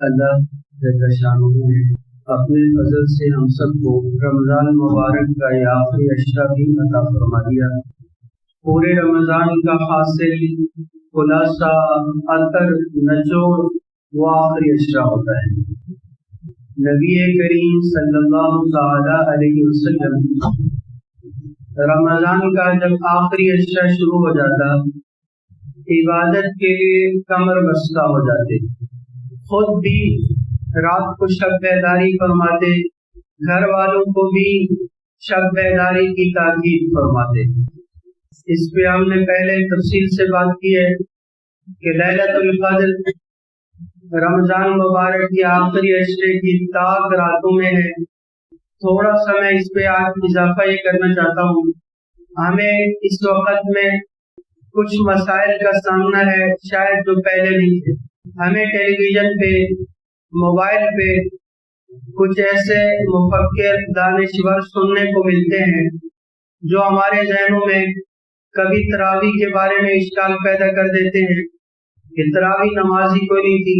اللہ جل شانہ نے اپنے فضل سے ہم سب کو رمضان مبارک کا یہ آخری عشرہ بھی عطا فرما دیا۔ پورے رمضان کا حاصل، خلاصہ، اثر، نچوڑ وہ آخری عشرہ ہوتا ہے۔ نبی کریم صلی اللہ تعالی علیہ وسلم رمضان کا جب آخری عشرہ شروع ہو جاتا، عبادت کے لیے کمر بستہ ہو جاتے، خود بھی رات کو شب بیداری فرماتے، گھر والوں کو بھی شب بیداری کی تاکید فرماتے۔ اس پہ ہم نے پہلے تفصیل سے بات کی ہے کہ لیلۃ القدر رمضان مبارک کی آخری عشرے کی تاک راتوں میں ہے۔ تھوڑا سا میں اس پہ آج اضافہ یہ کرنا چاہتا ہوں، ہمیں اس وقت میں کچھ مسائل کا سامنا ہے شاید جو پہلے نہیں تھے۔ ہمیں ٹیلی ویژن پہ، موبائل پہ کچھ ایسے مفکر، دانشور سننے کو ملتے ہیں جو ہمارے ذہنوں میں کبھی تراویح کے بارے میں اشکال پیدا کر دیتے ہیں کہ تراویح نماز ہی کوئی نہیں تھی۔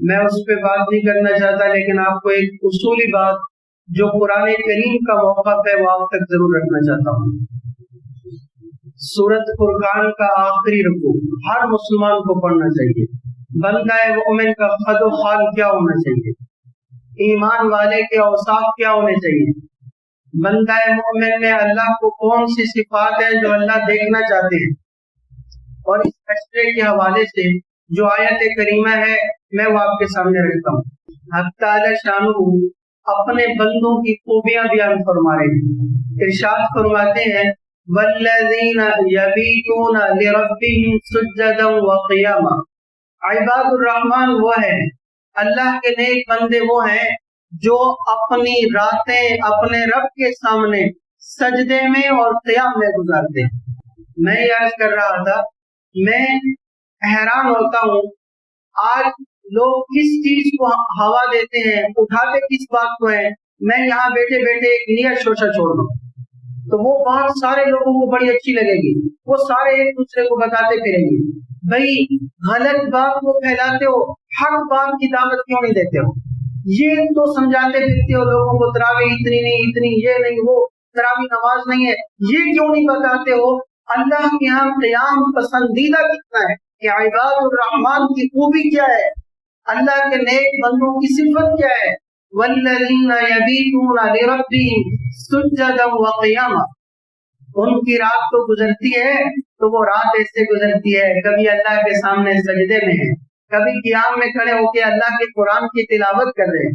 میں اس پہ بات نہیں کرنا چاہتا، لیکن آپ کو ایک اصولی بات جو قرآن کریم کا موقف ہے وہ آپ تک ضرور رکھنا چاہتا ہوں۔ سورۃ فرقان کا آخری رکوع ہر مسلمان کو پڑھنا چاہیے۔ بندہ مومن کا خد و خال کیا ہونا چاہیے، ایمان والے کے اوصاف کیا ہونے چاہیے، بندہ مومن میں اللہ کو کون سی صفات ہیں جو اللہ دیکھنا چاہتے ہیں، اور اس عشرے کے حوالے سے جو آیت کریمہ ہے میں وہ آپ کے سامنے رکھتا ہوں۔ حق تعالی شانہ اپنے بندوں کی خوبیاں بیان فرما رہے ہیں۔ ارشاد فرماتے ہیں والذین یبیتون لربہم سجدا وقیاما۔ عباد الرحمن وہ ہیں، اللہ کے نیک بندے وہ ہیں جو اپنی راتیں اپنے رب کے سامنے سجدے میں اور قیام میں گزارتے ہیں۔ میں یاد کر رہا تھا، میں حیران ہوتا ہوں آج لوگ کس چیز کو ہوا دیتے ہیں، اٹھاتے کس بات کو ہیں۔ میں یہاں بیٹھے بیٹھے ایک نیت شوشہ چھوڑ دوں تو وہ بات سارے لوگوں کو بڑی اچھی لگے گی، وہ سارے ایک دوسرے کو بتاتے پھریں گے، بھائی غلط بات کو پھیلاتے ہو، حق بات کی دعوت کیوں نہیں دیتے ہو؟ یہ تو سمجھاتے پھرتے ہو لوگوں کو تراویح اتنی نہیں، اتنی یہ نہیں، وہ تراویح نماز نہیں ہے، یہ کیوں نہیں بتاتے ہو؟ اللہ کے یہاں قیام پسندیدہ کتنا ہے کہ عباد الرحمن کی خوبی کیا ہے، اللہ کے نیک بندوں کی صفت کیا ہے، والذین یبیتون لربہم سجدا وقیاما۔ ان کی رات تو گزرتی ہے تو وہ رات ایسے گزرتی ہے، کبھی اللہ کے سامنے سجدے میں ہے، کبھی قیام میں کھڑے ہو کے اللہ کے قرآن کی تلاوت کر رہے ہیں۔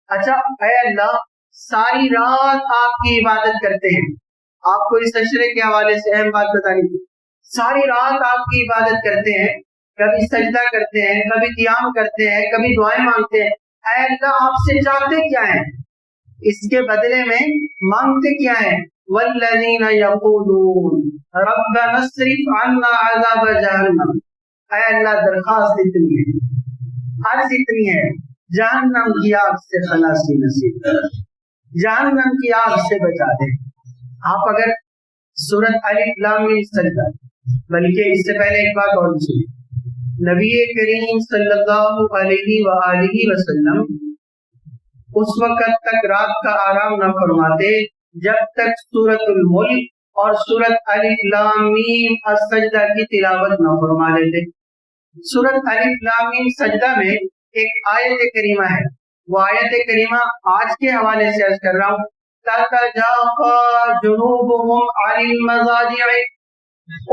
اچھا اے اللہ، ساری رات آپ کی عبادت کرتے ہیں۔ آپ کو اس عشرے کے حوالے سے اہم بات بتانی تھی، ساری رات آپ کی عبادت کرتے ہیں، کبھی سجدہ کرتے ہیں، کبھی قیام کرتے ہیں، کبھی دعائیں مانگتے ہیں۔ اے اللہ آپ سے چاہتے کیا ہیں، اس کے بدلے میں مانگتے کیا ہیں؟ والذین یقولون ربنا اصرف عنا عذاب جہنم۔ اے اللہ درخواست اتنی ہے، عرض اتنی ہے، جہنم کی آگ سے خلاصی نصیب کر، جہنم کی آگ سے بچا دے۔ آپ اگر سورۃ الف لام میم سجدہ، بلکہ اس سے پہلے ایک بات اور سنیں، نبی کریم صلی اللہ علیہ وآلہ وسلم اس وقت تک رات کا آرام نہ فرماتے جب تک سورۃ الملک اور سورۃ الف لام میم السجدہ کی تلاوت نہ فرما لیتے۔ سورۃ الف لام میم سجدہ میں ایک آیت کریمہ ہے، وہ آیت کریمہ آج کے حوالے سے عرض کر رہا ہوں، تتجافى جنوبهم عن المضاجع۔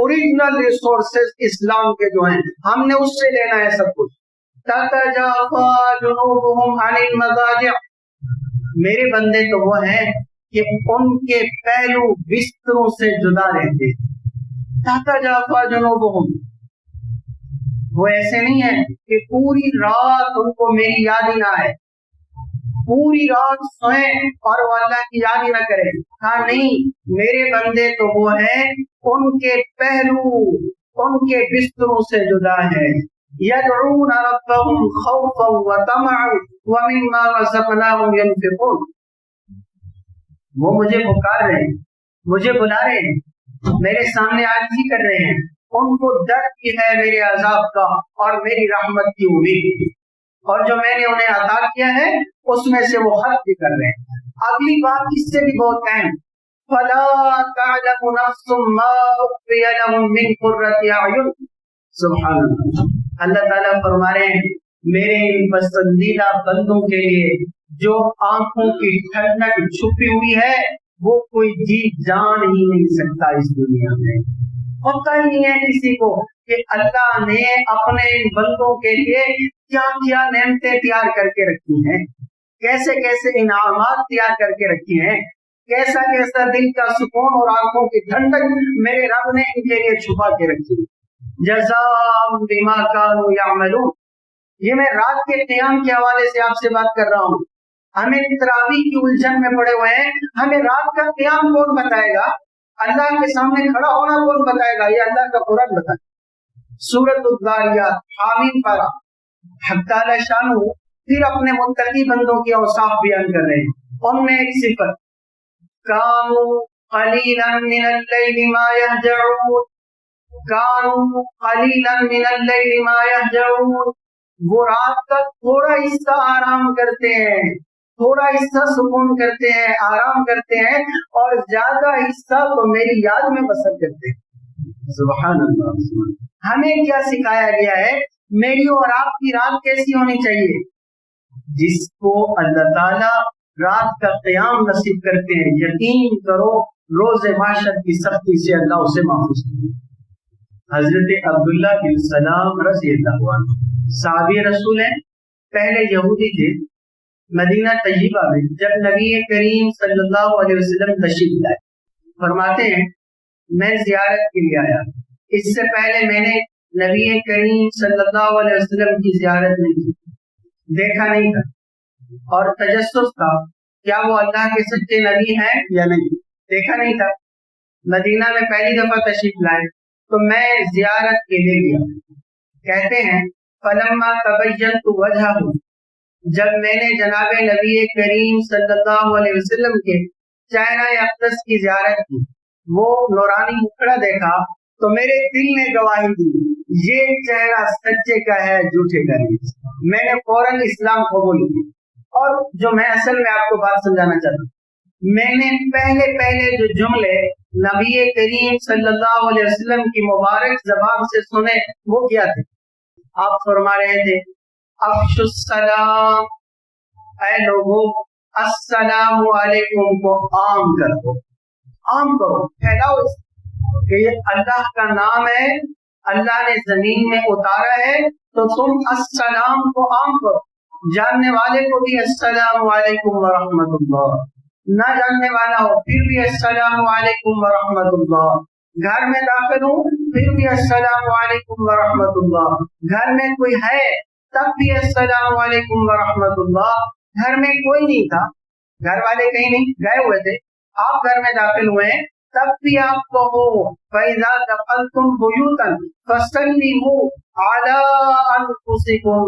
اوریجنل ریسورسز اسلام کے جو ہیں ہم نے اس سے لینا ہے سب کچھ۔ تتجافى جنوبهم عن المضاجع، میرے بندے تو وہ ہیں کہ ان کے پہلو بستروں سے جدا رہتے ہیں۔ تتجافى جنوبهم، وہ ایسے نہیں ہے کہ پوری رات ان کو میری یاد ہی نہ آئے، پوری رات سوئیں اور وہ اللہ کی یاد ہی نہ کرے۔ ہاں نہیں، میرے بندے تو وہ ہیں ان کے پہلو ان کے بستروں سے جدا ہیں۔ یدعون ربهم خوفا وطمعا ومما رزقناهم ينفقون، وہ مجھے پکار رہے ہیں، مجھے بلا رہے ہیں، میرے سامنے عاجزی کر رہے ہیں، ان کو ڈر بھی ہے میرے عذاب کا اور میری رحمت کی امید۔ اور جو میں نے انہیں عطا کیا ہے اس میں سے وہ خرچ بھی کر رہے ہیں۔ اگلی بات اس سے بھی بہت اہم، فَلَا تَعْلَمُ نَفْسٌ مَّا أُخْفِيَ لَهُم مِّن قُرَّةِ أَعْيُنٍ۔ سبحان اللہ، اللہ تعالیٰ فرما رہے ہیں میرے ان پسندیدہ بندوں کے لیے جو آنکھوں کی ٹھنڈک چھپی ہوئی ہے وہ کوئی جی جان ہی نہیں سکتا اس دنیا میں، پتہ ہی نہیں ہے کسی کو کہ اللہ نے اپنے ان بندوں کے لیے کیا کیا نعمتیں تیار کر کے رکھی ہیں، کیسے کیسے انعامات تیار کر کے رکھی ہیں، کیسا کیسا دل کا سکون اور آنکھوں کی ٹھنڈک میرے رب نے ان کے لیے چھپا کے رکھی۔ جزاء بما كانوا يعملون، یہ میں رات کے قیام کے حوالے سے آپ سے بات کر رہا ہوں۔ ہمیں تراویح کی الجھن میں پڑے ہوئے ہیں، ہمیں رات کا قیام کون بتائے گا، اللہ کے سامنے کھڑا ہونا کون بتائے گا، یہ اللہ کا قرآن بتائے گا۔ سورۃ الذاریات حامیم پارہ، حق تعالی شانہ پھر اپنے متقی بندوں کی اوصاف بیان کر رہے ہیں۔ ان میں ایک صفت، کانوا قلیلا من اللیل ما یہجعون، کانوا قلیلا من اللیل ما یہجعون، وہ رات کا تھوڑا حصہ آرام کرتے ہیں، تھوڑا حصہ سکون کرتے ہیں، آرام کرتے ہیں، اور زیادہ حصہ تو میری یاد میں بسر کرتے ہیں۔ سبحان اللہ، ہمیں کیا سکھایا گیا ہے، میری اور آپ کی رات کیسی ہونی چاہیے؟ جس کو اللہ تعالیٰ رات کا قیام نصیب کرتے ہیں، یقین کرو روز محشر کی سختی سے اللہ اسے محفوظ کرے۔ حضرت عبداللہ بن سلام رضی اللہ عنہ صحابی رسول ہیں، پہلے یہودی تھے۔ مدینہ طیبہ میں جب نبی کریم صلی اللہ علیہ وسلم تشریف لائے، فرماتے ہیں میں زیارت کے لیے آیا، اس سے پہلے میں نے نبی کریم صلی اللہ علیہ وسلم کی زیارت نہیں کی، دیکھا نہیں تھا، اور تجسس تھا کیا وہ اللہ کے سچے نبی ہیں یا نہیں، دیکھا نہیں تھا۔ مدینہ میں پہلی دفعہ تشریف لائے تو میں زیارت کے لیے گیا۔ کہتے ہیں فلما تبینت وجہہ، جب میں نے جناب نبی کریم صلی اللہ علیہ وسلم کے چہرہ اقدس کی زیارت کی، وہ نورانی مکھڑا دیکھا تو میرے دل نے گواہی دی یہ چہرہ سچے کا ہے جھوٹے کا نہیں۔ میں نے فوراً اسلام قبول کی۔ اور جو میں اصل میں آپ کو بات سمجھانا چاہتا ہوں، میں نے پہلے جو جملے نبی کریم صلی اللہ علیہ وسلم کی مبارک زبان سے سنے وہ کیا تھے؟ آپ فرما رہے تھے افشوا السلام، اے لوگوں السلام علیکم کو عام کر دو، عام کرو، پھیلاؤ کہ یہ اللہ کا نام ہے، اللہ نے زمین میں اتارا ہے، تو تم السلام کو عام کرو، جاننے والے کو بھی السلام علیکم ورحمۃ اللہ، نہ جاننے والا ہو پھر بھی السلام علیکم ورحمۃ اللہ، گھر میں داخل ہوں پھر بھی السلام علیکم ورحمۃ اللہ، گھر میں کوئی ہے تب بھی السلام علیکم ورحمۃ اللہ، گھر میں کوئی نہیں تھا، گھر والے کہیں نہیں گئے ہوئے تھے، آپ گھر میں داخل ہوئے تب بھی آپ کہو فَإِذَا دَخَلْتُمْ بُيُوتًا فَسَلِّمُوا عَلَىٰ أَنفُسِكُمْ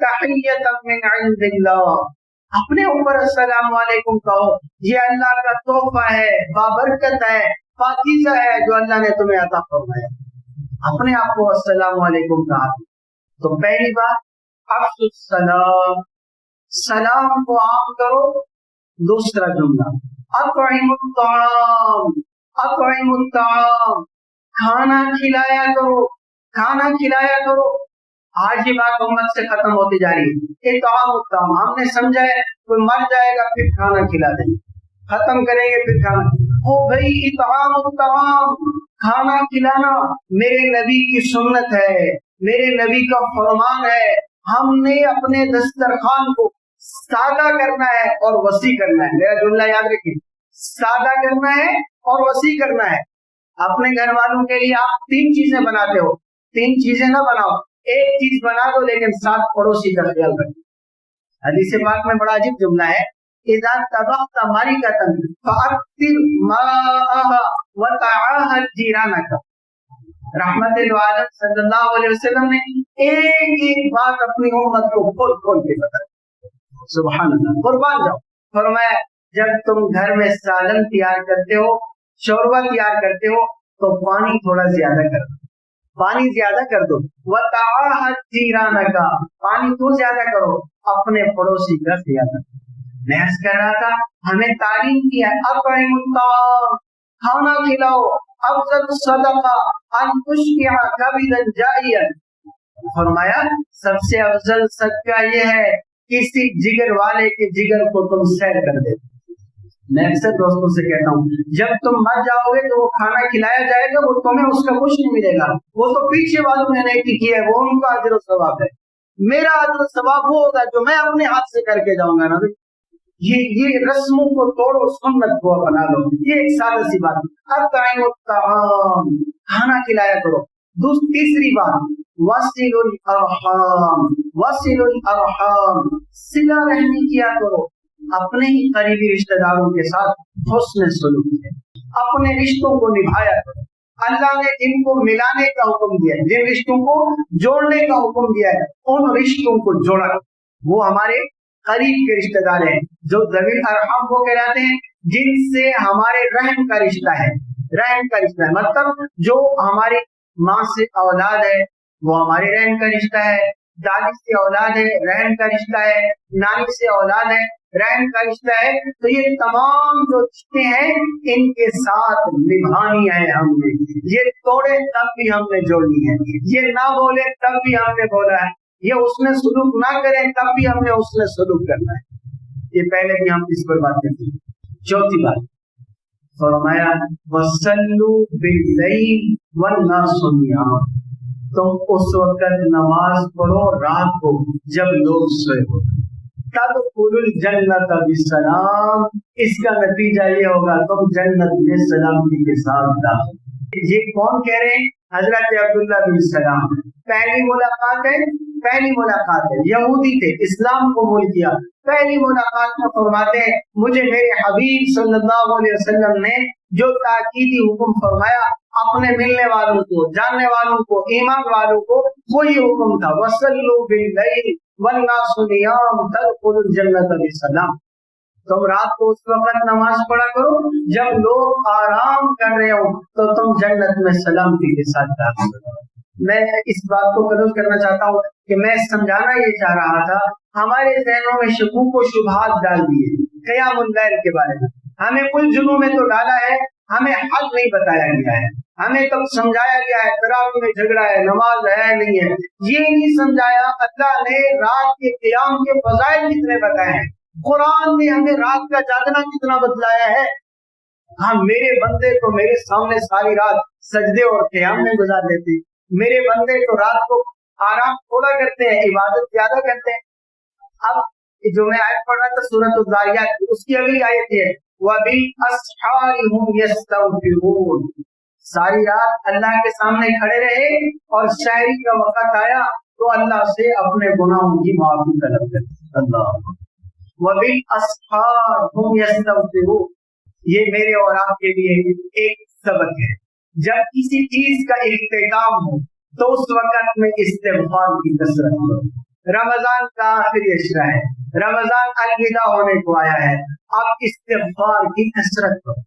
تَحِيَّةً مِّنْ عِندِ اللَّهِ، اپنے اوپر السلام علیکم کہو، یہ اللہ کا تحفہ ہے، بابرکت ہے، پاکیزہ ہے جو اللہ نے تمہیں عطا فرمایا، اپنے آپ کو السلام علیکم کہا۔ تو پہلی بات افشوا السلام، سلام کو عام کرو۔ دوسرا جملہ اطعموا الطعام، اطعموا الطعام، کھانا کھلایا کرو، کھانا کھلایا کرو۔ آج یہ بات امت سے ختم ہوتی جا رہی ہے۔ اطعام الطعام ہم نے سمجھا ہے کوئی مر جائے گا پھر کھانا کھلا دیں گے، ختم کریں گے پھر کھانا، او بھائی اطعام الطعام، کھانا کھلانا میرے نبی کی سنت ہے، میرے نبی کا فرمان ہے۔ ہم نے اپنے دسترخوان کو سادہ کرنا ہے اور وسیع کرنا ہے، میرا جملہ یاد رکھیے، سادہ کرنا ہے اور وسیع کرنا ہے۔ اپنے گھر والوں کے لیے آپ 3 چیزیں بناتے ہو، 3 چیزیں نہ بناؤ، ایک چیز بنا دو لیکن 7 پڑوسی کا خیال رکھو۔ حدیث پاک میں بڑا عجیب جملہ ہے، اذا طبخت مَرِقَةً فَأَكْثِرْ مَاءَهَا وَتَعَاهَدْ جِيرَانَكَ۔ رحمت العالم صلی اللہ علیہ وسلم نے ایک بات اپنی امت کو کھول کھول کے بتائی، سبحان اللہ، قربان جاؤ۔ فرمایا جب تم گھر میں سالن تیار کرتے ہو، شوربہ تیار کرتے ہو تو پانی تھوڑا زیادہ کرنا، پانی زیادہ کر دو، وَتَعَاهَدْ جِيرَانَكَ، پانی تو زیادہ کرو، اپنے پڑوسی کا زیادہ۔ میں عرض کر رہا تھا ہمیں تعلیم کیا ہے، اطعموا الطعام، کھانا کھلاؤ، افضل صدقہ ان تشبع کبدا جائعا، فرمایا سب سے افضل صدقہ یہ ہے کسی جگر والے کے جگر کو تم سیر کر دے۔ میں اکثر دوستوں سے کہتا ہوں جب تم مر جاؤ گے تو وہ کھانا کھلایا جائے گا، وہ تمہیں اس کا کچھ نہیں ملے گا، وہ تو پیچھے والوں نے نیکی کی ہے، وہ ان کا اجر و ثواب ہے، میرا اجر و ثواب وہ ہوگا جو میں اپنے ہاتھ سے کر کے جاؤں گا نا۔ یہ رسموں کو توڑو، سنت کو اپنا لو، یہ ایک سادہ سی بات ہے۔ اطعموا الطعام، کھانا کھلایا کرو۔ تیسری بات وصل الارحام، وصل الارحام، صلہ رحمی کیا کرو، اپنے ہی قریبی رشتہ داروں کے ساتھ حسن سلوک ہے، اپنے رشتوں کو نبھایا کرو۔ اللہ نے جن کو ملانے کا حکم دیا ہے، جن رشتوں کو جوڑنے کا حکم دیا ہے، ان رشتوں کو جوڑا، وہ ہمارے قریب کے رشتہ دار ہیں، جو ذوی الارحام کو کہلاتے ہیں، جن سے ہمارے رحم کا رشتہ ہے، رحم کا رشتہ ہے، مطلب جو ہماری ماں سے اولاد ہے وہ ہمارے رحم کا رشتہ ہے، دادی سے اولاد ہے رحم کا رشتہ ہے، نانی سے اولاد ہے رحم کا رشتہ ہے۔ تو یہ تمام جو رشتے ہیں ان کے ساتھ نبھانی ہے ہم نے، یہ توڑے تب بھی ہم نے جوڑنی ہے، یہ نہ بولے تب بھی ہم نے بولا ہے، یہ اس نے سلوک نہ کرے تب بھی ہم نے اس نے سلوک کرنا ہے۔ یہ پہلے بھی ہم اس پر بات کرتے ہیں۔ چوتھی بات فرمایا وَصَلُّوا بِاللَّيْلِ وَالنَّاسُ نِيَامٌ، تم اس وقت نماز پڑھو رات کو جب لوگ سوئے ہو، تدخلوا الجنت بسلام، اس کا نتیجہ یہ ہوگا تم جنت میں سلامتی کے ساتھ داخل۔ یہ کون کہہ رہے ہیں؟ حضرت عبداللہ بن سلام۔ پہلی ملاقات ہے، پہلی ملاقات ہے، یہودی تھے، اسلام قبول کیا، پہلی ملاقات میں فرماتے ہیں مجھے میرے حبیب صلی اللہ علیہ وسلم نے جو تاکیدی حکم فرمایا اپنے ملنے والوں کو، جاننے والوں کو، ایمان والوں کو، وہی حکم تھا وَصَلُّوا بِاللَّيْلِ وَالنَّاسُ نِيَامٌ تَدْخُلُوا الْجَنَّةَ بِسَلَامٍ، تم رات کو اس وقت نماز پڑھا کرو جب لوگ آرام کر رہے ہو تو تم جنت میں سلامتی کے ساتھ داخل کرو۔ میں اس بات کو کلوز کرنا چاہتا ہوں کہ میں سمجھانا یہ چاہ رہا تھا، ہمارے ذہنوں میں شکوک و شبہات ڈال دیے قیام اللیل کے بارے میں، ہمیں کل جنوں میں تو ڈالا ہے، ہمیں حل نہیں بتایا گیا ہے، ہمیں تب سمجھایا گیا ہے تراویح میں جھگڑا ہے، نماز ہے نہیں ہے، یہ نہیں سمجھایا اللہ نے رات کے قیام کے فضائل کتنے بتائے ہیں، قرآن نے ہمیں رات کا جاگنا کتنا بتلایا ہے۔ ہاں میرے بندے تو میرے سامنے ساری رات سجدے اور قیام میں گزار دیتے، میرے بندے تو رات کو آرام تھوڑا کرتے ہیں، عبادت زیادہ کرتے ہیں۔ اب جو میں آیت پڑھ رہا تھا سورۃ الذاریات کی، اس کی اگلی آیت ہے وَبِالْأَسْحَارِ هُمْ يَسْتَغْفِرُونَ، ساری رات اللہ کے سامنے کھڑے رہے اور شاعری کا وقت آیا تو اللہ سے اپنے گناہوں کی معافی طلب کرتے۔ اللہ وَبِالْأَسْحَارِ هُمْ يَسْتَغْفِرُونَ، یہ میرے اور آپ کے لیے ایک سبق ہے، جب کسی چیز کا اختتام ہو تو اس وقت میں استغفار کی کثرت کرو۔ رمضان کا آخری عشرہ ہے، رمضان الوداع ہونے کو آیا ہے، اب استغفار کی کثرت کرو،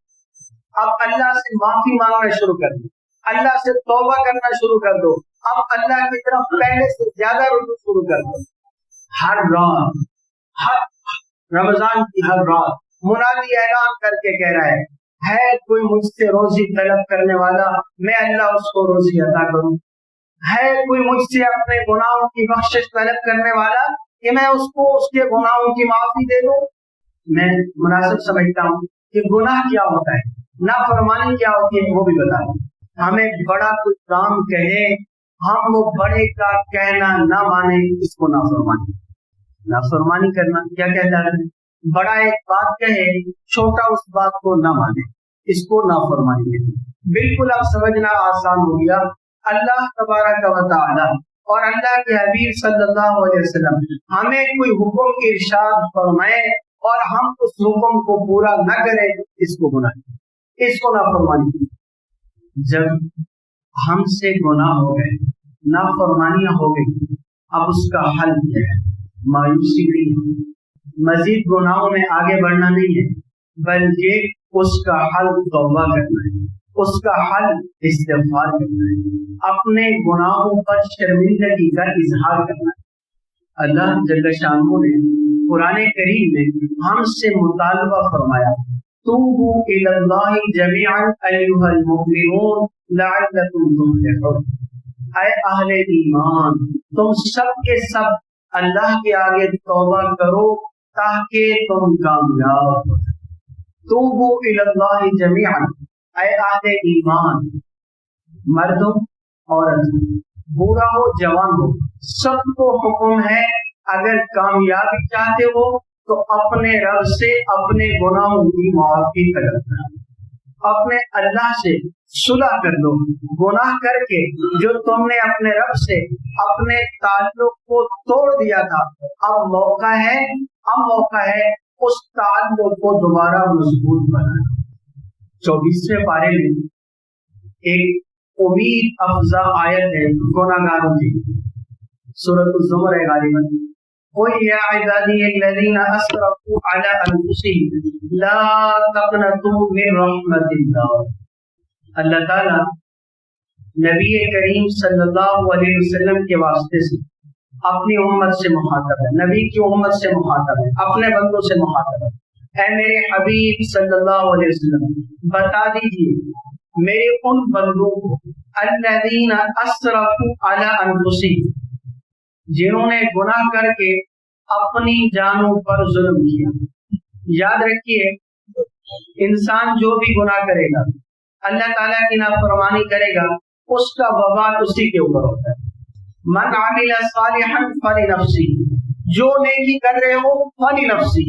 اب اللہ سے معافی مانگنا شروع کر دو، اللہ سے توبہ کرنا شروع کر دو، اب اللہ کی طرف پہلے سے زیادہ رجوع شروع کر دو۔ ہر رات، ہر رمضان کی ہر رات منادی اعلان کر کے کہہ رہا ہے کوئی مجھ سے روزی طلب کرنے والا میں اللہ اس کو روزی عطا کروں، ہے کوئی مجھ سے اپنے گناہوں کی بخشش طلب کرنے والا کہ میں اس کو اس کے گناہوں کی معافی دے دوں۔ میں مناسب سمجھتا ہوں کہ گناہ کیا ہوتا ہے، نافرمانی کیا ہوتی ہے وہ بھی بتا دوں۔ ہمیں بڑا کوئی کام کہے ہم وہ بڑے کا کہنا نہ مانے، اس کو نافرمانی، نافرمانی کرنا کیا کہتا ہے؟ بڑا ایک بات کہے چھوٹا اس بات کو نہ مانے، اس کو نافرمانی کہتے ہیں۔ بالکل اب سمجھنا آسان ہو گیا۔ اللہ تبارک و تعالی اور اللہ کے حبیب صلی اللہ علیہ وسلم ہمیں کوئی حکم ارشاد فرمائے اور ہم اس حکم کو پورا نہ کریں، اس کو گناہ، اس کو نافرمانی۔ جب ہم سے گناہ ہو گئے، نافرمانیاں ہو گئی، اب اس کا حل کیا ہے؟ مایوسی نہیں ہے، مزید گناہوں میں آگے بڑھنا نہیں ہے، بلکہ اس کا حل توبہ کرنا ہے، اس کا حل استغفار کرنا ہے، اپنے گناہوں پر شرمندگی کا اظہار کرنا ہے۔ اللہ جل شانہ نے قرآن کریم میں ہم سے مطالبہ فرمایا، توبوا الی اللہ جمیعا ایھا المؤمنون لعلکم تفلحون، اے اہل ایمان تم سب کے سب اللہ کے آگے توبہ کرو تاکہ تم کامیاب ہو۔ توبوا الی اللہ جمیعا، اے اہل ایمان، مرد ہو عورت ہو، بوڑھا ہو جوان ہو، سب کو حکم ہے اگر کامیابی چاہتے ہو تو اپنے رب سے اپنے گناہوں کی معافی طلب کرو، اپنے اللہ سے صلح کر دو۔ گناہ کر کے جو تم نے اپنے رب سے اپنے تعلق کو توڑ دیا تھا، اب موقع ہے اس تعلق کو دوبارہ مضبوط بنانا۔ 24ویں پارے میں ایک امید افزا آیت ہے گناہگاروں کی، سورۃ الزمر ہے غالباً، قُلْ يَا عِبَادِيَ الَّذِينَ أَسْرَفُوا عَلَىٰ أَنفُسِهِمْ لَا تَقْنَطُوا مِن رَحْمَةِ اللَّهِ۔ اللہ تعالیٰ نبی کریم صلی اللہ علیہ وسلم کے واسطے سے اپنی امت سے مخاطب ہے، نبی کی امت سے مخاطب ہے، اپنے بندوں سے مخاطب ہے۔ اے میرے حبیب صلی اللہ علیہ وسلم بتا دیجیے میرے ان بندوں کو الذین اسرفوا علی انفسہم، جنہوں نے گناہ کر کے اپنی جانوں پر ظلم کیا۔ یاد رکھیے انسان جو بھی گناہ کرے گا، اللہ تعالیٰ کی نافرمانی کرے گا، اس کا وبال اسی کے اوپر ہوتا ہے۔ من عمل صالحا فلنفسہ، جو نیکی کر رہے ہو فلنفسہ،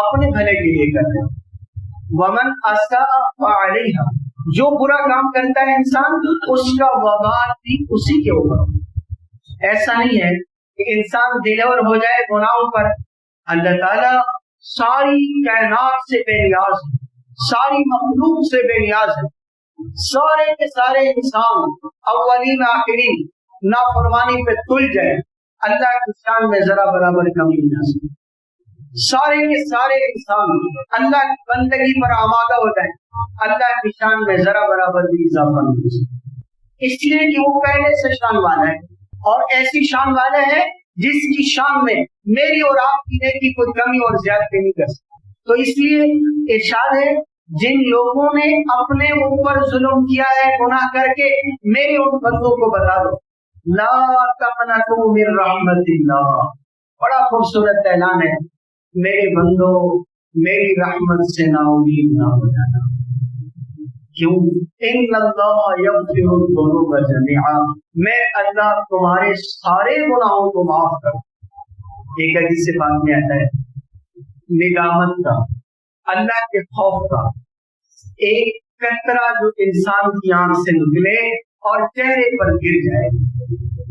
اپنے بھلے کے لیے کر رہے ہو۔ ومن اساء فعلیہا، جو برا کام کرتا ہے انسان، اس کا وبال بھی اسی کے اوپر ہوتا ہے۔ ایسا نہیں ہے کہ انسان دلور ہو جائے گناہوں پر۔ اللہ تعالیٰ ساری کائنات سے بے نیاز ہے، ساری مخلوق سے بے نیاز ہے، سارے کے سارے انسان اولین آخرین نافرمانی پہ تل جائے، اللہ کی شان میں ذرا برابر کمی نہ آ سکے۔ سارے کے سارے انسان اللہ کی بندگی پر آمادہ ہو جائیں، اللہ کی شان میں ذرا برابر بھی اضافہ نہیں ہو سکتا، اس لیے کہ وہ پہلے سے شان والا ہے، اور ایسی شان والا ہے جس کی شان میں میری اور آپ کی نیکی کوئی کمی اور زیادتی نہیں کر سکتا۔ تو اس لیے ارشاد ہے جن لوگوں نے اپنے اوپر ظلم کیا ہے گناہ کر کے، میرے ان بندوں کو بتا دو لا تقنطوا من رحمت اللہ۔ بڑا خوبصورت اعلان ہے، میرے بندو میری رحمت سے نا امید نہ ہو جانا۔ کیوں؟ ان اللہ یغفر الذنوب جميعا، میں اللہ تمہارے سارے گناہوں کو معاف کروں۔ ایک حدیث سے بات میں آتا ہے ندامت کا، اللہ کے خوف کا ایک قطرہ جو انسان کی آنکھ سے نکلے اور چہرے پر گر جائے،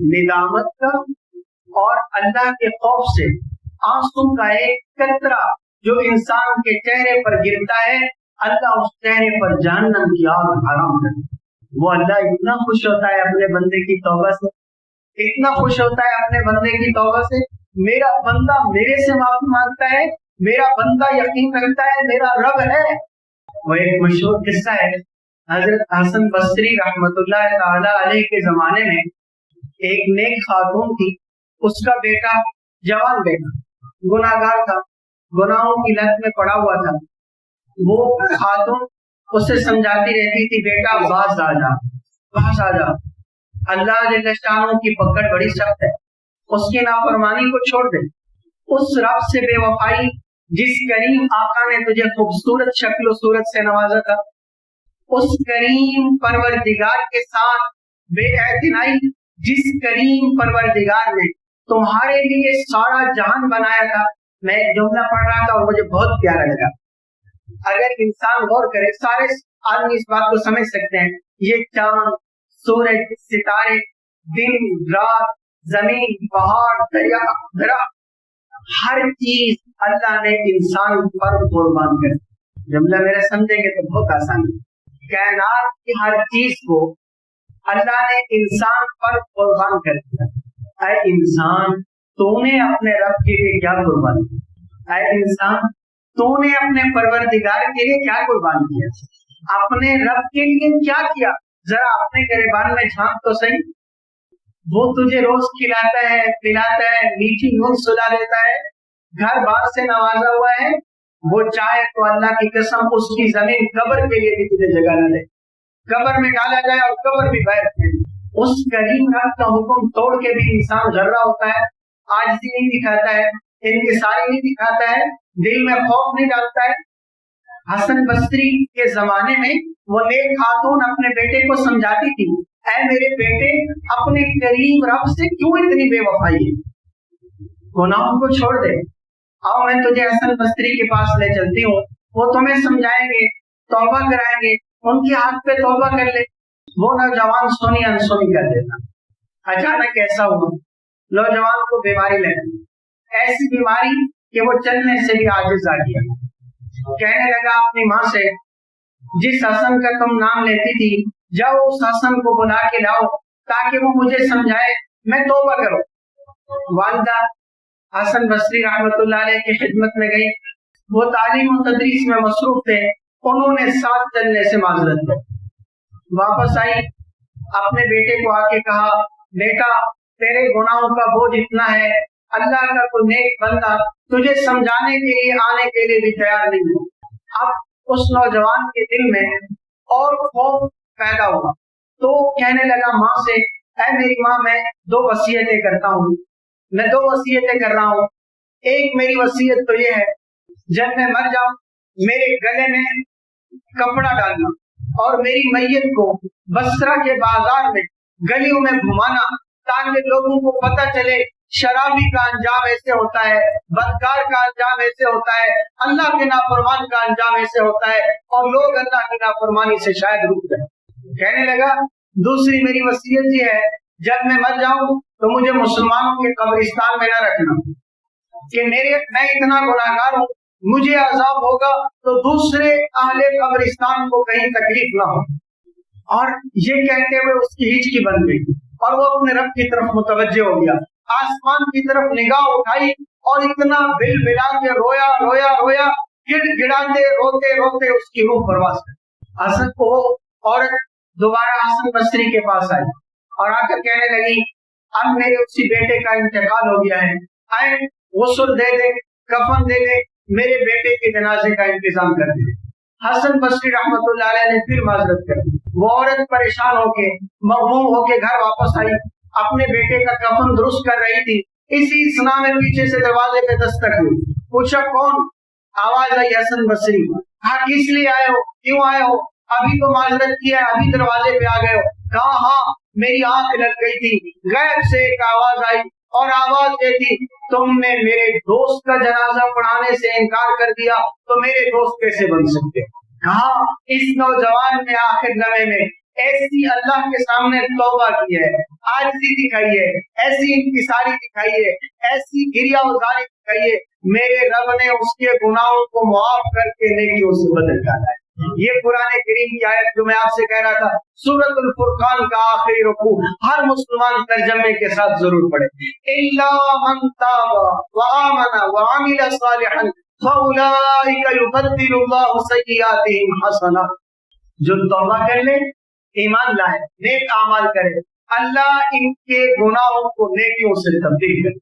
ندامت کا اور اللہ کے خوف سے آنسو کا ایک قطرہ جو انسان کے چہرے پر گرتا ہے، اللہ اس چہرے پر جہنم کی آگ حرام کرتا۔ وہ اللہ اتنا خوش ہوتا ہے اپنے بندے کی توبہ سے، اتنا خوش ہوتا ہے اپنے بندے کی توبہ سے، میرا بندہ میرے سے معافی مانگتا ہے، میرا بندہ یقین رکھتا ہے میرا رب ہے۔ وہ ایک مشہور قصہ ہے، حضرت حسن بصری رحمت اللہ تعالی علیہ کے زمانے میں ایک نیک خاتون تھی، اس کا بیٹا جوان بیٹا گناہگار تھا، گناہوں کی لت میں پڑا ہوا تھا۔ وہ خاتون اسے سمجھاتی رہتی تھی بیٹا باز آ جا، باز آ جا، اللہ جل شانہ کی پکڑ بڑی سخت ہے، اس کی نافرمانی کو چھوڑ دے۔ اس رب سے بے وفائی جس کریم آقا نے تجھے خوبصورت شکل و صورت سے نوازا تھا، اس کریم پروردگار کے ساتھ بے اعتنائی جس کریم پروردگار نے تمہارے لیے سارا جہان بنایا تھا۔ میں ایک جملہ پڑھ رہا تھا اور مجھے بہت پیارا لگا، اگر انسان غور کرے سارے آدمی اس بات کو سمجھ سکتے ہیں، یہ چاند، سورج، ستارے، دن رات، زمین، پہاڑ، دریا، درخت، ہر چیز اللہ نے انسان پر قربان کر دی۔ جملہ میرا سمجھیں گے تو بہت آسان ہے، کائنات کی ہر چیز کو اللہ نے انسان پر قربان کر دیا۔ اے انسان تو نے اپنے رب کے لیے کیا قربان کیا؟ اے انسان تو نے اپنے پروردگار کے لیے کیا قربان کیا؟ اپنے رب کے لیے کیا کیا؟ ذرا اپنے گریبان میں جھانک تو صحیح. وہ تجھے روز کھلاتا ہے پلاتا ہے میٹھی نون سلا دیتا ہے گھر بار سے نوازا ہوا ہے. وہ چاہے تو اللہ کی قسم اس کی زمین قبر کے لیے بھی تجھے جگہ نہ دے, قبر میں ڈالا جائے اور قبر بھی بیٹھ جائے. اس کریم رب کا حکم توڑ کے بھی انسان غرہ ہوتا ہے, عاجزی نہیں دکھاتا ہے, انکساری نہیں دکھاتا ہے, دل میں خوف نہیں ڈالتا ہے. حسن بصری کے زمانے میں وہ نیک خاتون اپنے بیٹے کو سمجھاتی تھی, اے میرے بیٹے اپنے کریم رب سے کیوں اتنی بے وفائی ہے, گناہوں کو چھوڑ دے, آؤ میں تجھے حسن بصری کے پاس لے چلتی ہوں, وہ تمہیں سمجھائیں گے, توبہ کرائیں گے, ان کے ہاتھ پہ توبہ کر لے. وہ نوجوان سونی انسونی کر دیتا. اچانک ایسا ہوا نوجوان کو بیماری لگی, ایسی بیماری کہ وہ چلنے سے بھی عاجز آ گیا. کہنے لگا اپنی ماں سے, جس حسن کا تم نام لیتی تھی جاؤ اس حسن کو بلا کے لاؤ تاکہ وہ مجھے سمجھائے, میں توبہ کروں. والدہ حسن بصری رحمت اللہ علیہ کی خدمت میں گئی. وہ تعلیم و تدریس میں مصروف تھے. انہوں نے ساتھ چلنے سے معذرت کی. واپس آئی, اپنے بیٹے کو آ کے کہا, بیٹا تیرے گناہوں کا بوجھ اتنا ہے, اللہ کا کوئی نیک بندہ تجھے سمجھانے کے لیے آنے کے لیے بھی تیار نہیں ہو. اب اس نوجوان کے دل میں اور خوف پیدا ہوا تو کہنے لگا ماں سے, اے میری ماں میں 2 وصیتیں کرتا ہوں, میں 2 وصیتیں کر رہا ہوں. ایک میری وصیت تو یہ ہے, جب میں مر جاؤں میرے گلے میں کپڑا ڈالنا اور میری میت کو بصرہ کے بازار میں گلیوں میں گھمانا تاکہ لوگوں کو پتہ چلے شرابی کا انجام ایسے ہوتا ہے, بدکار کا انجام ایسے ہوتا ہے, اللہ کے نافرمان کا انجام ایسے ہوتا ہے, اور لوگ اللہ کی نافرمانی سے شاید رک جائیں. کہنے لگا دوسری میری وصیت یہ ہے, جب میں مر جاؤں تو مجھے مسلمانوں کے قبرستان میں نہ رکھنا کہ میں اتنا گناہگار ہوں, مجھے عذاب ہوگا تو دوسرے اہل قبرستان کو کہیں تکلیف نہ ہو. اور یہ کہتے ہوئے اس کی ہچکی بن گئی اور وہ اپنے رب کی طرف متوجہ ہو گیا. آسمان کی طرف نگاہ اٹھائی اور اتنا بل بلا کے رویا رویا رویا, گڑ گڑاتے روتے روتے اس کی روح پرواز کر. حسن کو عورت دوبارہ حسن بصری کے پاس آئی اور آ کر کہنے لگی, اب میرے اسی بیٹے کا انتقال ہو گیا ہے, آئے غسل دے دے, کفن دے دے, میرے بیٹے کے جنازے کا انتظام کر دے. حسن بصری رحمت اللہ علیہ نے پھر معذرت کر دی. وہ عورت پریشان ہو کے مغموم ہو کے گھر واپس آئی, اپنے بیٹے کا کفن درست کر رہی تھی. اسی اسنا میں پیچھے سے دروازے پہ دستک ہوئی. پوچھا کون؟ آواز آئی حسن بصری. کہا کس لیے آئے ہو, کیوں آئے ہو؟ ابھی تو معذرت کیا ہے, ابھی دروازے پہ آ گئے ہو. کہا ہاں میری آنکھ لگ گئی تھی, غیب سے ایک آواز آئی اور آواز یہ تھی, تم نے میرے دوست کا جنازہ پڑھانے سے انکار کر دیا تو میرے دوست کیسے بن سکتے؟ کہا اس نوجوان نے آخر لمحے میں ایسی اللہ کے سامنے توبہ کی ہے, عاجزی دکھائی ہے, ایسی انکساری دکھائی ہے, ایسی گریہ ازاری دکھائی ہے, میرے رب نے اس کے گناہوں کو معاف کر کے نیکیوں سے بدل ڈالا ہے. یہ قرآن کریم کی آیت جو میں آپ سے کہہ رہا تھا, سورۃ الفرقان کا آخری رکوع ہر مسلمان ترجمے کے ساتھ ضرور پڑھے. الا من تاب وآمن وعمل صالحا فاولئک یبدل اللہ سیئاتہم حسنات. جو توبہ کر لے, ایمان لائے, نیک اعمال کرے, اللہ ان کے گناہوں کو نیکیوں سے تبدیل کرے,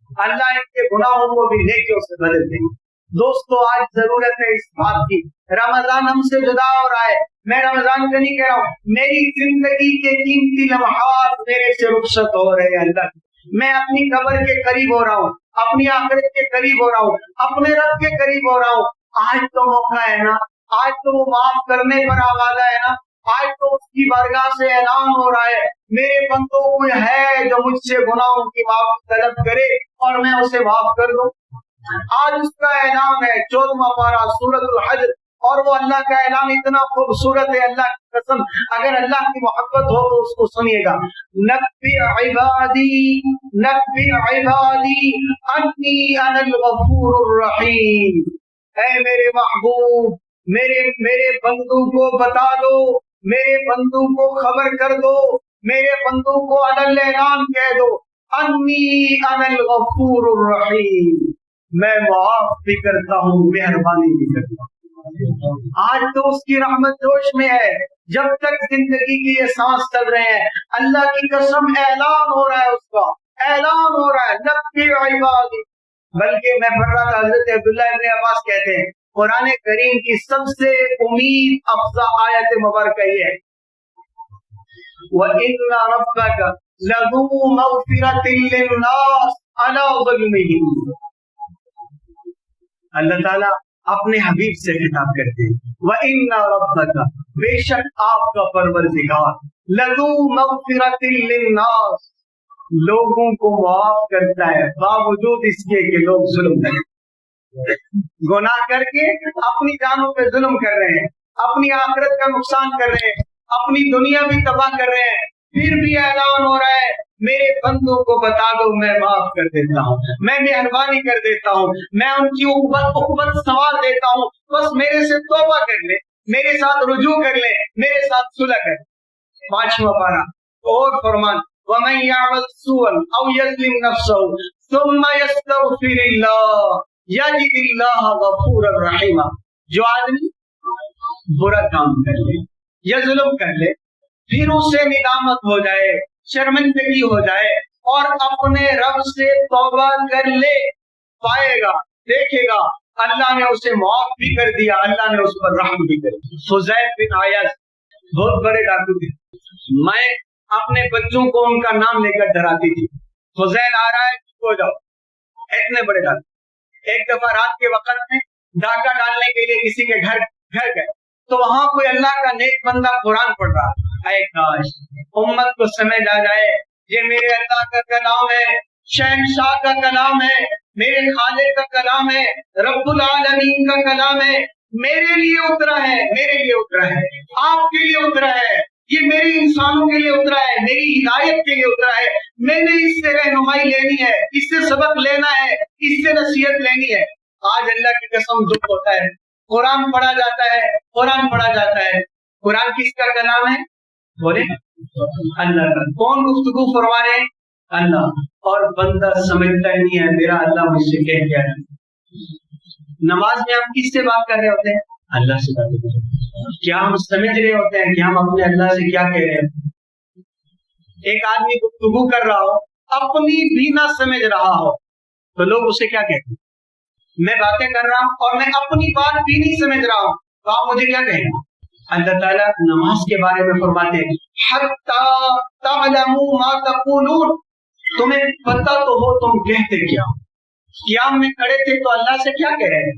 اللہ ان کے گناہوں کو بھی نیکیوں سے بدل دے. دوستو آج ضرورت ہے اس بات کی, رمضان ہم سے جدا ہو رہا ہے. میں رمضان کا نہیں کہہ رہا ہوں, میری زندگی کے قیمتی لمحات میرے سے رخصت ہو رہے ہیں. اللہ, میں اپنی قبر کے قریب ہو رہا ہوں, اپنی آخرت کے قریب ہو رہا ہوں, اپنے رب کے قریب ہو رہا ہوں. آج تو موقع ہے نا, آج تو وہ معاف کرنے پر آمادہ ہے نا, آج تو اس کی بارگاہ سے اعلان ہو رہا ہے, میرے بندوں کوئی ہے جو مجھ سے گناہوں کی معافی طلب کرے اور میں اسے معاف کر دوں. آج اس کا اعلان ہے, 14واں پارہ سورۃ الحج, اور وہ اللہ کا اعلان اتنا خوبصورت ہے, اللہ کی قسم اگر اللہ کی محبت ہو تو اس کو سنیے گا. نبی عبادی انی انا الغفور الرحیم. اے میرے محبوب, میرے بندوں کو بتا دو, میرے بندوں کو خبر کر دو, میرے بندوں کو علل اعلان کہہ دو, انی انا الغفور الرحیم, میں معاف بھی کرتا ہوں, مہربانی بھی کرتا ہوں. آج تو اس کی رحمت جوش میں ہے، جب تک زندگی کی یہ سانس چل رہے ہیں اللہ کی قسم اعلان ہو رہا ہے، اس کا اعلان ہو رہا ہے نبی عبادی۔ بلکہ میں پڑھ رہا تھا، حضرت عبداللہ ابن عباس کہتے ہیں قرآن کریم کی سب سے امید افزا آیت مبارکہ یہ ہے وَإِنَّ رَبَّكَ لَذُو مَغْفِرَةٍ لِلنَّاسِ عَلَىٰ ظُلْمِهِمْ۔ اللہ تعالیٰ اپنے حبیب سے خطاب کرتے ہیں وَإِنَّ رَبَّكَ، بے شک آپ کا پروردگار، لَذُو مَغْفِرَةٍ لِلنَّاسِ، لوگوں کو معاف کرتا ہے باوجود اس کے کہ لوگ ظلم کریں، گناہ کر کے اپنی جانوں پہ ظلم کر رہے ہیں، اپنی آخرت کا نقصان کر رہے ہیں، اپنی دنیا بھی تباہ کر رہے ہیں، پھر بھی اعلان ہو رہا ہے میرے بندوں کو بتا دو میں معاف کر دیتا ہوں، میں مہربانی کر دیتا ہوں، میں ان کی عقوبت سنوار دیتا ہوں، بس میرے سے توبہ کر لے، میرے ساتھ رجوع کر لے، میرے ساتھ صلح کر لے۔ 5واں پارہ اور فرمان وَمَن يَعْمَلْ سُوءًا أَوْ يَظْلِمْ نَفْسَهُ ثُمَّ يَسْتَغْفِرِ اللَّهَ يَجِدِ اللَّهَ غَفُورًا رَحِيمًا۔ جو آدمی برا کام کر لے یا ظلم کر لے، پھر اسے ندامت ہو جائے، شرمندگی ہو جائے اور اپنے رب سے توبہ کر لے، پائے گا، دیکھے گا اللہ نے اسے معاف بھی کر دیا، اللہ نے اس پر رحم بھی کر دیا۔ فضیل بن عیاض بہت بڑے ڈاکو تھے، میں اپنے بچوں کو ان کا نام لے کر ڈراتی تھی، فضیل آ رہا ہے ہو جاؤ، اتنے بڑے ڈاکو۔ ایک دفعہ رات کے وقت میں ڈاکہ ڈالنے کے لیے کسی کے گھر گئے تو وہاں کوئی اللہ کا نیک بندہ قرآن پڑھ رہا، اے کاش امت کو سمجھ آ جائے یہ میرے اللہ کا کلام ہے، شہنشاہ کا کلام ہے، میرے خالق کا کلام ہے، رب العالمین کا کلام ہے، میرے لیے اترا ہے، میرے لیے اترا ہے، آپ کے لیے اترا ہے، یہ میری انسانوں کے لیے اترا ہے، میری ہدایت کے لیے اترا ہے، میں نے اس سے رہنمائی لینی ہے، اس سے سبق لینا ہے، اس سے نصیحت لینی ہے۔ آج اللہ کی قسم دکھ ہوتا ہے، قرآن پڑھا جاتا ہے، قرآن پڑھا جاتا ہے، قرآن کس کا کلام ہے؟ بولے اللہ کا۔ کون گفتگو فرما رہے ہیں؟ اللہ، اور بندہ سمجھتا ہی نہیں ہے میرا اللہ مجھ سے کہہ گیا ہے۔ نماز میں ہم کس سے بات کر رہے ہوتے ہیں؟ اللہ سے بات کر رہے ہیں۔ کیا ہم سمجھ رہے ہوتے ہیں کہ ہم اپنے اللہ سے کیا کہہ رہے ہیں؟ ایک آدمی گفتگو کر رہا ہو، اپنی بھی نہ سمجھ رہا ہو تو لوگ اسے کیا کہتے ہیں؟ میں باتیں کر رہا ہوں اور میں اپنی بات بھی نہیں سمجھ رہا ہوں تو آپ مجھے کیا کہیں گے؟ اللہ تعالیٰ نماز کے بارے میں فرماتے ہیں حَتَّى تَعْلَمُوا مَا تَقُولُونَ، تمہیں پتہ تو ہو تم کہتے کیا ہو۔ قیام میں کھڑے تھے تو اللہ سے کیا کہہ رہے تھے،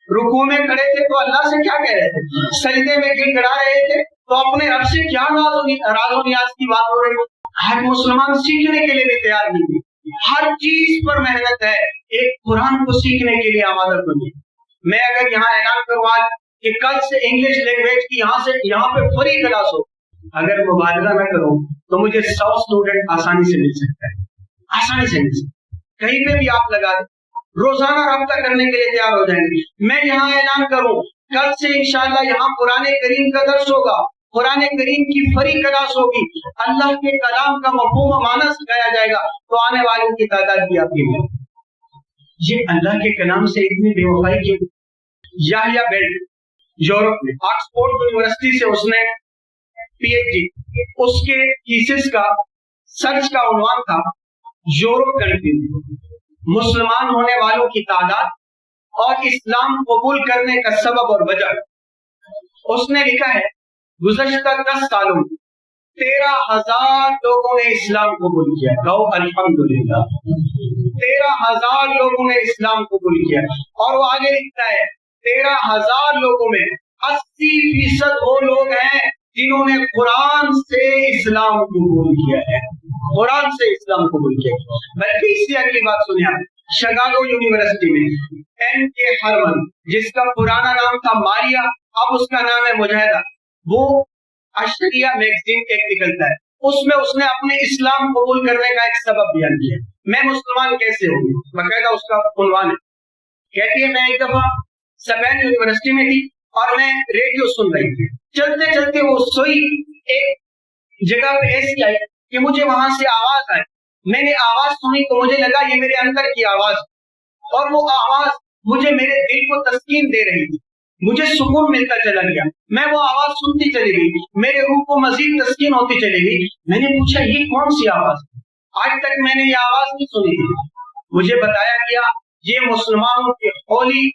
رکوع میں کھڑے تھے تو اللہ سے کیا کہہ رہے تھے، سجدے میں گڑ گڑا رہے تھے تو اپنے رب سے کیا راز و نیاز کی بات ہو رہی ہے۔ ہر مسلمان سیکھنے کے لیے بھی تیار نہیں ہے، ہر چیز پر محنت ہے، ایک قرآن کو سیکھنے کے لیے آمادہ کریں۔ میں اگر یہاں اعلان کروں آج کہ کل سے انگلش لینگویج کی یہاں پہ فری کلاس ہو، اگر مبالغہ نہ کروں تو مجھے 100 اسٹوڈنٹ آسانی سے مل سکتا ہے، آسانی سے مل سکتا ہے، کہیں پہ بھی آپ لگا دیں، روزانہ رابطہ کرنے کے لیے تیار ہو جائیں گے۔ میں یہاں اعلان کروں کل سے انشاءاللہ یہاں قرآن کریم کا درس ہوگا، قرآن کریم کی فری کلاس ہوگی، اللہ کے کلام کا مفہوم و معنی سکھایا جائے گا تو آنے والوں کی تعداد بھی آپ کی ہے۔ یہ اللہ کے کلام سے اتنی بے وفائی کی۔ یحییٰ بیلٹ یورپ میں آکسفورڈ یونیورسٹی سے اس نے پی ایچ ڈی، اس کے تھیسس کا سرچ کا عنوان تھا یورپ کنٹری میں مسلمان ہونے والوں کی تعداد اور اسلام قبول کرنے کا سبب اور وجہ۔ اس نے لکھا ہے گزشتہ 10 سالوں میں 13,000 لوگوں نے اسلام قبول کیا، کہو الحمدللہ، 13,000 لوگوں نے اسلام قبول کیا۔ اور وہ آگے لکھتا ہے 13,000 لوگوں میں 80% وہ لوگ ہیں جنہوں نے قرآن سے اسلام قبول کیا ہے، قرآن سے اسلام قبول کیا۔ بلکہ اس سے اگلی بات سنیں آپ، شکاگو یونیورسٹی میں این کے ہرمن، جس کا پرانا نام تھا ماریا، اب اس کا نام ہے مجاہدہ، وہ اشریہ میگزین ایک نکلتا ہے، اس میں اس نے اپنے اسلام قبول کرنے کا ایک سبب بیان کیا، میں مسلمان کیسے ہوں، باقاعدہ اس کا عنوان ہے۔ کہتی ہے میں ایک دفعہ سپین یونیورسٹی میں تھی اور میں ریڈیو سن رہی تھی، چلتے چلتے وہ سوئی ایک جگہ پہ ایسی آئی کہ مجھے وہاں سے آواز آئی، میں نے آواز سنی تو مجھے لگا یہ میرے اندر کی آواز، اور وہ آواز مجھے میرے دل کو تسکین دے رہی تھی۔ مجھے سکون ملتا چلا گیا, میں وہ آواز سنتی چلی گئی, میرے روح کو مزید تسکین ہوتی چلی گئی. میں نے پوچھا یہ کون سی آواز, آج تک میں نے یہ آواز نہیں سنی تھی. مجھے بتایا گیا یہ مسلمانوں کے ہولی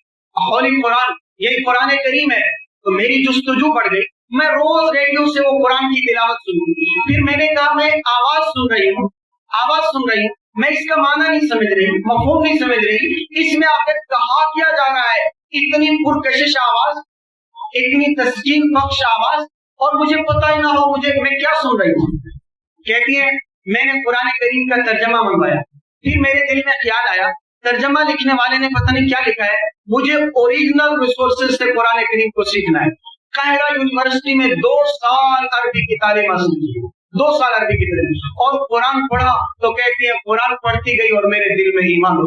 قرآن, یہی قرآن کریم ہے. تو میری جستجو بڑھ گئی, میں روز ریڈیو سے وہ قرآن کی تلاوت سنوں. پھر میں نے کہا میں آواز سن رہی ہوں, میں اس کا معنی نہیں سمجھ رہی, مفہوم نہیں سمجھ رہی, اس میں آخر کہا کیا جا رہا ہے. اتنی پرکشش آواز, اتنی تسکین بخش آواز, اور مجھے پتہ ہی نہ ہو میں کیا سن رہی ہوں. کہتی ہے میں نے قرآن کریم کا ترجمہ منگوایا. پھر میرے دل میں خیال آیا ترجمہ لکھنے والے نے پتہ نہیں کیا لکھا ہے, مجھے اوریجنل ریسورسز سے قرآن کریم کو سیکھنا ہے. قاہرہ یونیورسٹی میں 2 سال عربی کی تعلیم حاصل کی, 2 سال عربی کی تعلیم, اور قرآن پڑھا تو کہتی ہے قرآن پڑھتی گئی اور میرے دل میں ایمان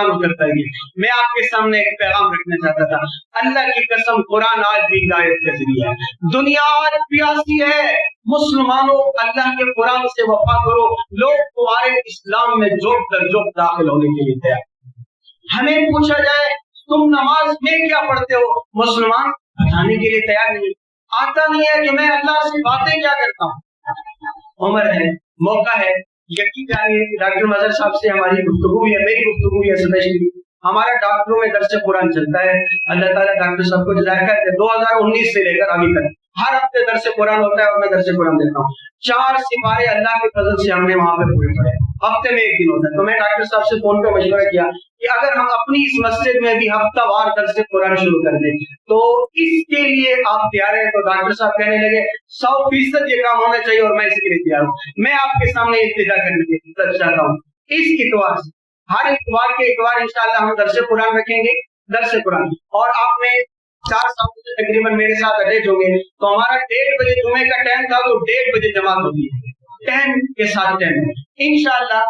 اترتا ہے, میں آپ کے سامنے ایک پیغام رکھنا چاہتا تھا. اللہ کی قسم قرآن آج بھی ہدایت کا ذریعہ ہے. دنیا آج پیاسی ہے. مسلمانوں اللہ کے قرآن سے وفا کرو. لوگ تمہارے اسلام میں جوک در جوک داخل ہونے کے لیے تیار. ہمیں پوچھا جائے تم نماز میں کیا پڑھتے ہو, مسلمان بتانے کے لیے تیار نہیں, آتا نہیں ہے کہ میں اللہ سے باتیں کیا کرتا ہوں. عمر ہے, موقع ہے, یقین جانیے کہ ڈاکٹر مظہر صاحب سے ہماری گفتگو ہوئی ہے, میری گفتگو ہوئی ہے اسپیشلی. ہمارا ڈاکٹروں میں درس قرآن چلتا ہے. اللہ تعالیٰ ڈاکٹر صاحب کو جزائے خیر 2019 سے لے کر ابھی تک ہر ہفتے درس قرآن ہوتا ہے اور میں درس قرآن دیتا ہوں. 4 سپارے اللہ کے فضل سے ہم نے وہاں پہ پورے پڑھے, ہفتے میں 1 دن ہوتا ہے. تو میں ڈاکٹر صاحب سے فون پہ مشورہ کیا کہ اگر ہم اپنی اس مسجد میں بھی ہفتہ وار درس قرآن شروع کر دیں تو اس کے لیے آپ تیار ہیں. تو ڈاکٹر صاحب کہنے لگے 100% یہ کام ہونا چاہیے اور میں اس کے لیے تیار ہوں. میں آپ کے سامنے ابتدا کرنے کی چاہتا ہوں. اس اتوار سے ہر اتوار کے اتوار انشاءاللہ ہم درس قرآن رکھیں گے, درس قرآن. اور آپ نے 4 سال سے تقریباً میرے ساتھ اٹیچ ہوں گے. تو ہمارا 1:30 بجے جمعے کا ٹائم تھا, تو 1:30 بجے جماعت ہوگی, ٹائم کے ساتھ ٹائم. انشاءاللہ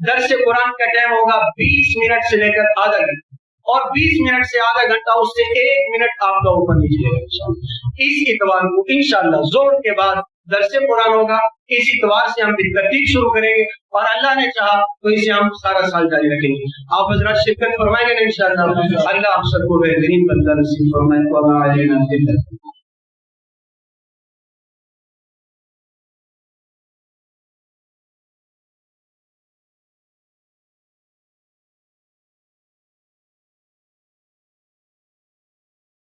درس قرآن کا ٹائم ہوگا 20 منٹ سے لے کر آدھا گھنٹہ, اور 20 منٹ سے آدھا گھنٹہ, اس سے 1 منٹ آپ کا اوپر نیچے ہوگا. اس اتوار کو انشاءاللہ زور کے بعد درس قرآن ہوگا. اس اتوار سے ہم ترتیب شروع کریں گے, اور اللہ نے چاہا تو اسے ہم سارا سال جاری رکھیں گے. آپ حضرات شرکت فرمائیں گے نا انشاءاللہ. اللہ آپ سب کو بہترین بندہ نصیب فرمائے.